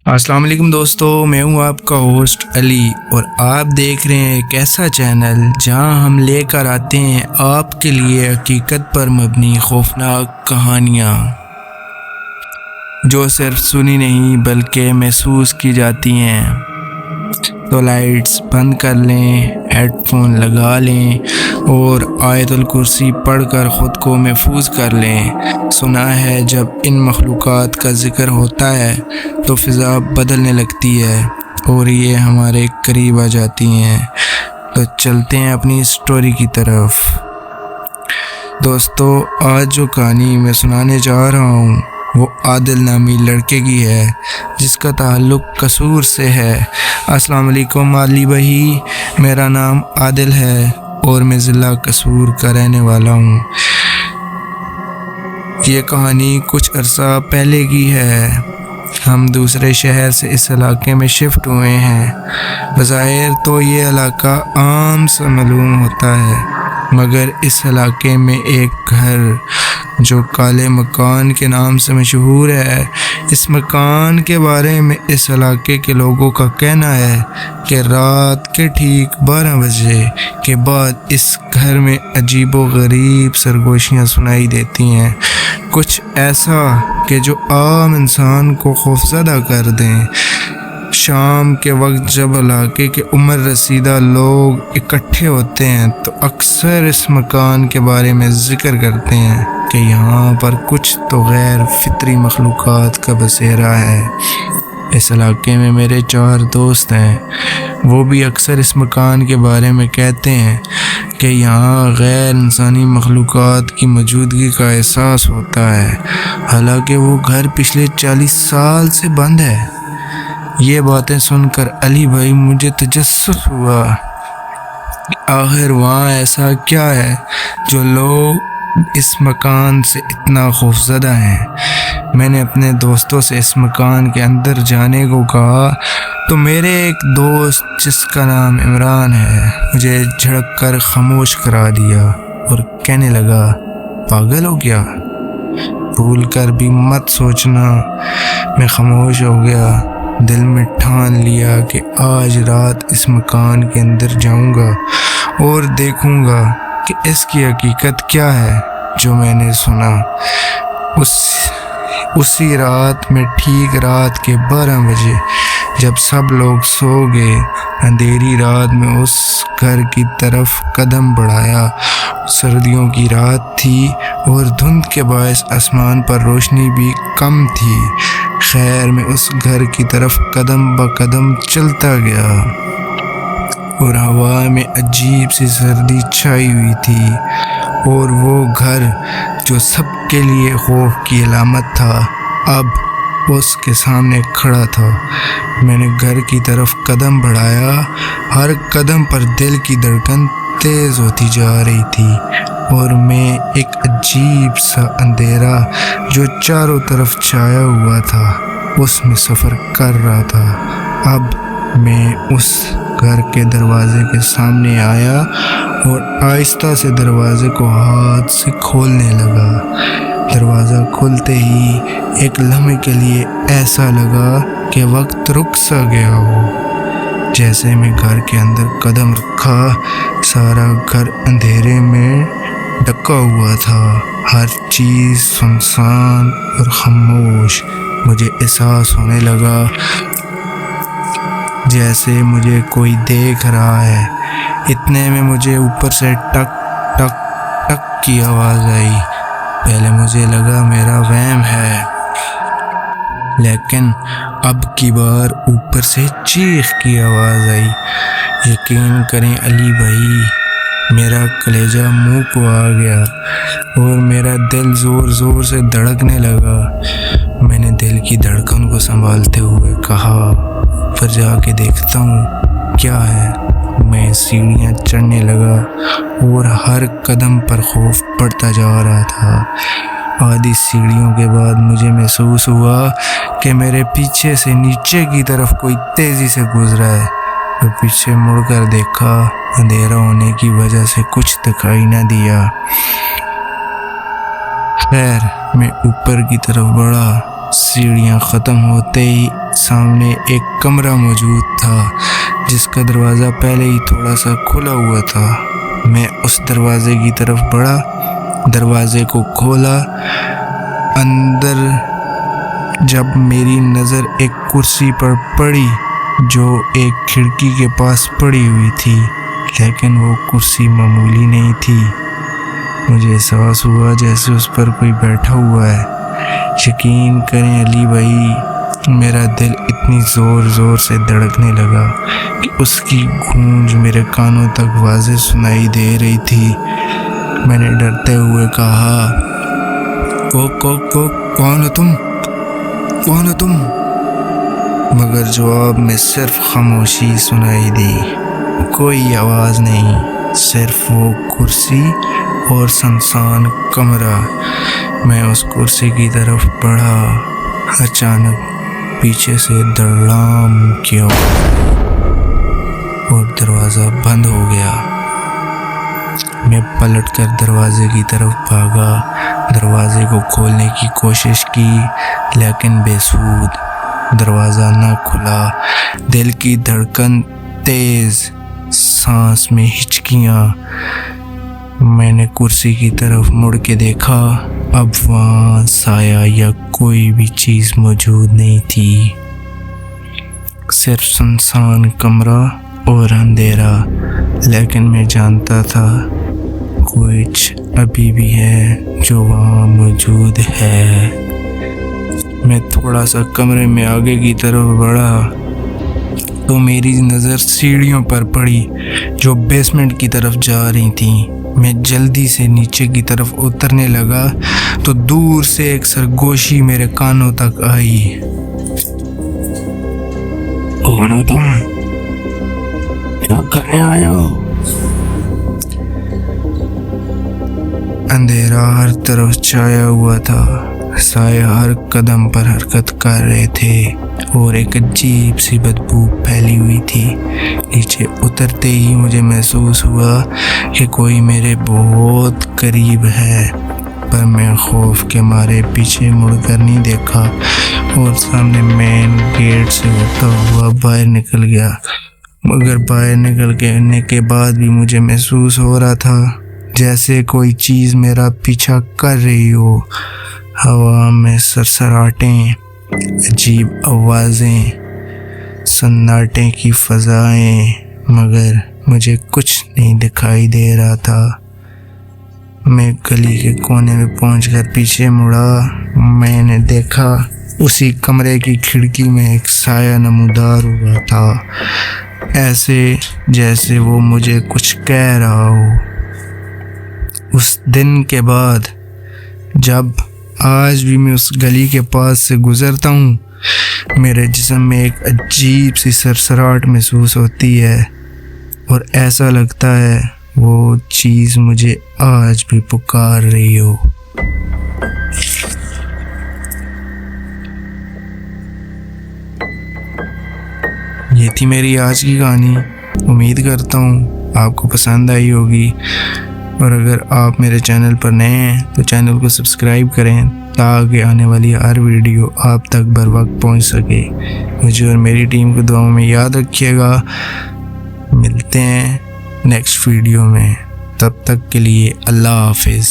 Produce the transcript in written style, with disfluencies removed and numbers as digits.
अस्सलाम वालेकुम दोस्तों, मैं हूं आपका होस्ट अली और आप देख रहे हैं एक ऐसा चैनल जहां हम लेकर आते हैं आपके लिए हकीकत पर मबनी खौफनाक कहानियां जो सिर्फ सुनी नहीं बल्कि महसूस की जाती हैं। तो लाइट्स बंद कर लें, हेडफोन लगा लें और आयतुल कुर्सी पढ़कर ख़ुद को महफूज कर लें। सुना है जब इन मखलूक़ात का ज़िक्र होता है तो फ़िज़ा बदलने लगती है और ये हमारे करीब आ जाती हैं। तो चलते हैं अपनी स्टोरी की तरफ। दोस्तों, आज जो कहानी मैं सुनाने जा रहा हूँ वो आदिल नामी लड़के की है जिसका ताल्लुक़ कसूर से है। अस्सलाम वालेकुम अली भाई, मेरा नाम आदिल है और मैं ज़िला कसूर का रहने वाला हूँ। ये कहानी कुछ अरसा पहले की है। हम दूसरे शहर से इस इलाके में शिफ्ट हुए हैं। बज़ाहिर तो ये इलाका आम सा मालूम होता है, मगर इस इलाके में एक घर जो काले मकान के नाम से मशहूर है, इस मकान के बारे में इस इलाके के लोगों का कहना है कि रात के ठीक 12 बजे के बाद इस घर में अजीबो गरीब सरगोशियाँ सुनाई देती हैं। कुछ ऐसा कि जो आम इंसान को खौफज़दा कर दें। शाम के वक्त जब इलाके के उम्र रसीदा लोग इकट्ठे होते हैं तो अक्सर इस मकान के बारे में ज़िक्र करते हैं कि यहाँ पर कुछ तो गैर फितरी मखलूक़ात का बसेरा है। इस इलाके में मेरे 4 दोस्त हैं, वो भी अक्सर इस मकान के बारे में कहते हैं कि यहाँ गैर इंसानी मखलूक़ात की मौजूदगी का एहसास होता है, हालांकि वो घर पिछले 40 साल से बंद है। ये बातें सुनकर अली भाई मुझे तजस्सुस हुआ, आखिर वहाँ ऐसा क्या है जो लोग इस मकान से इतना खौफज़दा हैं। मैंने अपने दोस्तों से इस मकान के अंदर जाने को कहा तो मेरे एक दोस्त जिसका नाम इमरान है मुझे झड़क कर खामोश करा दिया और कहने लगा, पागल हो क्या? भूल कर भी मत सोचना। मैं खामोश हो गया। दिल में ठान लिया कि आज रात इस मकान के अंदर जाऊंगा और देखूंगा कि इसकी हकीकत क्या है जो मैंने सुना। उसी रात में ठीक रात के 12 बजे जब सब लोग सो गए, अंधेरी रात में उस घर की तरफ कदम बढ़ाया। सर्दियों की रात थी और धुंध के बायस आसमान पर रोशनी भी कम थी। खैर, मैं उस घर की तरफ कदम ब कदम चलता गया और हवा में अजीब सी सर्दी छाई हुई थी और वो घर जो सबके लिए खौफ की अलामत था अब उसके सामने खड़ा था। मैंने घर की तरफ कदम बढ़ाया। हर कदम पर दिल की धड़कन तेज़ होती जा रही थी और मैं एक अजीब सा अंधेरा जो चारों तरफ छाया हुआ था उसमें सफ़र कर रहा था। अब मैं उस घर के दरवाजे के सामने आया और आहिस्ता से दरवाजे को हाथ से खोलने लगा। दरवाज़ा खुलते ही एक लम्हे के लिए ऐसा लगा कि वक्त रुक सा गया हो। जैसे मैं घर के अंदर कदम रखा, सारा घर अंधेरे में ढका हुआ था। हर चीज़ सुनसान और खामोश। मुझे एहसास होने लगा जैसे मुझे कोई देख रहा है। इतने में मुझे ऊपर से टक टक टक की आवाज़ आई। पहले मुझे लगा मेरा वहम है, लेकिन अब की बार ऊपर से चीख की आवाज़ आई। यकीन करें अली भाई, मेरा कलेजा मुंह को आ गया और मेरा दिल ज़ोर ज़ोर से धड़कने लगा। मैंने दिल की धड़कन को संभालते हुए कहा, ऊपर जाके देखता हूँ क्या है। मैं सीढ़ियाँ चढ़ने लगा और हर कदम पर खौफ बढ़ता जा रहा था। आधी सीढ़ियों के बाद मुझे महसूस हुआ कि मेरे पीछे से नीचे की तरफ कोई तेज़ी से गुजरा है। तो पीछे मुड़कर देखा, अंधेरा होने की वजह से कुछ दिखाई न दिया। खैर, मैं ऊपर की तरफ बढ़ा سیڑھیاں ختم ہوتے ہی سامنے ایک کمرہ موجود تھا جس کا دروازہ پہلے ہی تھوڑا سا کھلا ہوا تھا۔ میں اس دروازے کی طرف بڑھا، دروازے کو کھولا۔ اندر جب میری نظر ایک کرسی پر پڑی جو ایک کھڑکی کے پاس پڑی ہوئی تھی، لیکن وہ کرسی معمولی نہیں تھی۔ مجھے احساس ہوا جیسے اس پر کوئی بیٹھا ہوا ہے۔ یقین کریں علی بھائی، میرا دل اتنی زور زور سے دھڑکنے لگا کہ اس کی گونج میرے کانوں تک واضح سنائی دے رہی تھی۔ میں نے ڈرتے ہوئے کہا، کون ہو تم؟ کون ہو تم؟ مگر جواب میں صرف خاموشی سنائی دی، کوئی آواز نہیں، صرف وہ کرسی اور سنسان کمرہ۔ میں اس کرسی کی طرف بڑھا، اچانک پیچھے سے دڑام کیا اور دروازہ بند ہو گیا۔ میں پلٹ کر دروازے کی طرف بھاگا، دروازے کو کھولنے کی کوشش کی لیکن بے سود، دروازہ نہ کھلا۔ دل کی دھڑکن تیز، سانس میں ہچکیاں۔ میں نے کرسی کی طرف مڑ کے دیکھا، اب وہاں سایہ یا کوئی بھی چیز موجود نہیں تھی، صرف سنسان کمرہ اور اندھیرا۔ لیکن میں جانتا تھا کچھ ابھی بھی ہے جو وہاں موجود ہے۔ میں تھوڑا سا کمرے میں آگے کی طرف بڑھا تو میری نظر سیڑھیوں پر پڑی جو بیسمنٹ کی طرف جا رہی تھیں۔ میں جلدی سے نیچے کی طرف اترنے لگا تو دور سے ایک سرگوشی میرے کانوں تک آئی، کون ہو تم؟ کیا کرنے آئے ہو؟ اندھیرا ہر طرف چھایا ہوا تھا، سایہ ہر قدم پر حرکت کر رہے تھے اور ایک عجیب سی بدبو پھیلی ہوئی تھی۔ نیچے اترتے ہی مجھے محسوس ہوا کہ کوئی میرے بہت قریب ہے، پر میں خوف کے مارے پیچھے مڑ کر نہیں دیکھا اور سامنے مین گیٹ سے ہوتا ہوا باہر نکل گیا۔ مگر باہر نکلنے کے بعد بھی مجھے محسوس ہو رہا تھا جیسے کوئی چیز میرا پیچھا کر رہی ہو۔ ہوا میں سرسراہٹیں، عجیب آوازیں، سناٹے کی فضائیں، مگر مجھے کچھ نہیں دکھائی دے رہا تھا۔ میں گلی کے کونے میں پہنچ کر پیچھے مڑا۔ میں نے دیکھا اسی کمرے کی کھڑکی میں ایک سایہ نمودار ہوا تھا، ایسے جیسے وہ مجھے کچھ کہہ رہا ہو۔ اس دن کے بعد جب آج بھی میں اس گلی کے پاس سے گزرتا ہوں، میرے جسم میں ایک عجیب سی سرسراہٹ محسوس ہوتی ہے اور ایسا لگتا ہے وہ چیز مجھے آج بھی پکار رہی ہو۔ یہ تھی میری آج کی کہانی۔ امید کرتا ہوں آپ کو پسند آئی ہوگی، اور اگر آپ میرے چینل پر نئے ہیں تو چینل کو سبسکرائب کریں تاکہ آنے والی ہر ویڈیو آپ تک بر وقت پہنچ سکے۔ مجھے اور میری ٹیم کو دعاؤں میں یاد رکھیے گا۔ ملتے ہیں نیکسٹ ویڈیو میں، تب تک کے لیے اللہ حافظ۔